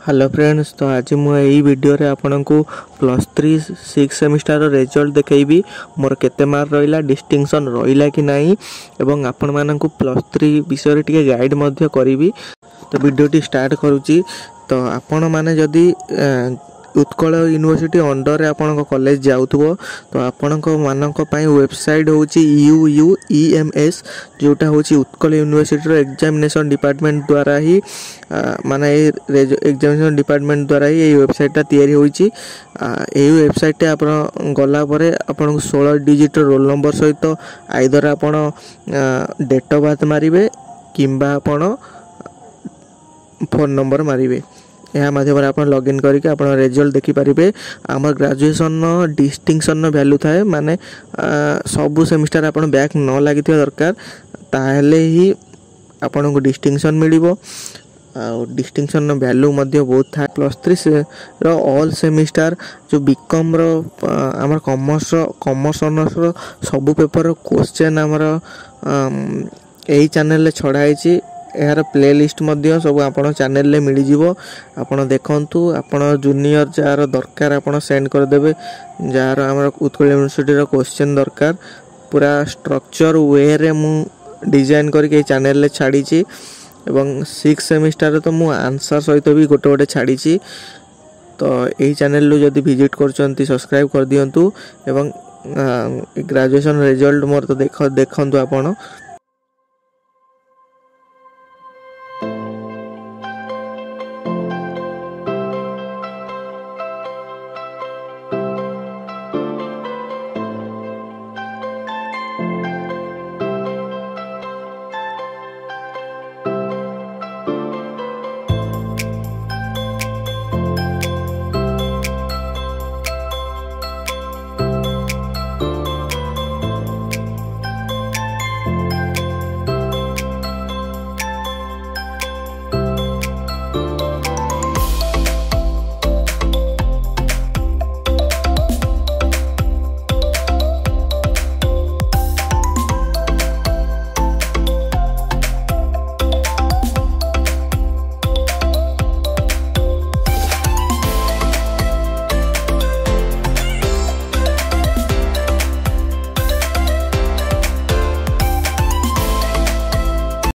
Hello friends, तो आज मुझे वीडियो रे आपन को +3 6 सेमिस्टर रिजल्ट देखैबी। मोर केते मार्क रहिला, डिस्टिंक्शन रहिला कि नाही एवं आपण मानन को +3 विषय रे टिके गाइड मध्य करिवि। तो वीडियोटी स्टार्ट करूची। तो आपण माने जदी उत्कल यूनिवर्सिटी अंडर रे आपण को कॉलेज जाउथबो तो आपण को मानक पई वेबसाइट होची UUEMS, जोटा होची उत्कल यूनिवर्सिटी रो एग्जामिनेशन डिपार्टमेंट द्वारा ही माने एग्जामिनेशन डिपार्टमेंट द्वारा ही ये वेबसाइट तैयारी होची। ए वेबसाइट टे आपण गला परे आपण 16 डिजिट रोल नंबर सहित आइदर आपण डेट ऑफ बर्थ मारिबे किंबा आपण फोन नंबर मारिबे। यह माध्यम आप लॉगिन करके आप रिजल्ट देखिपारे। आम ग्रेजुएशन डिस्टिंक्शन वैल्यू थाए माने सबु सेमिस्टर आप बैक न लगी दरकार, ताहले ही आपन को डिस्टिंक्शन मिलिबो। डिस्टिंक्शन वैल्यू बहुत था। +3 रो ऑल सेमिस्टर जो बीकॉम रो आम कॉमर्स ऑनर्स रो सबु पेपर रो क्वेश्चन आमर यही चैनल छड़ाई। यार प्लेलिस्ट सब आपण चैनल ले मिल जिवो। आपण देखंतु, आपण जूनियर जार दरकार आपण सेंड कर देबे। जार हमर उत्कल यूनिवर्सिटी रो क्वेश्चन दरकार पूरा स्ट्रक्चर वे रे मु डिजाइन करके चैनल ले छाड़ी छी एवं 6 सेमिस्टर तो मु आंसर सहित भी गोटे गोटे छाड़ी छी। तो एही चैनल लो जदी विजिट करचंती सब्सक्राइब कर दियंतु एवं ग्रेजुएशन रिजल्ट मोर तो देखंतु आपण।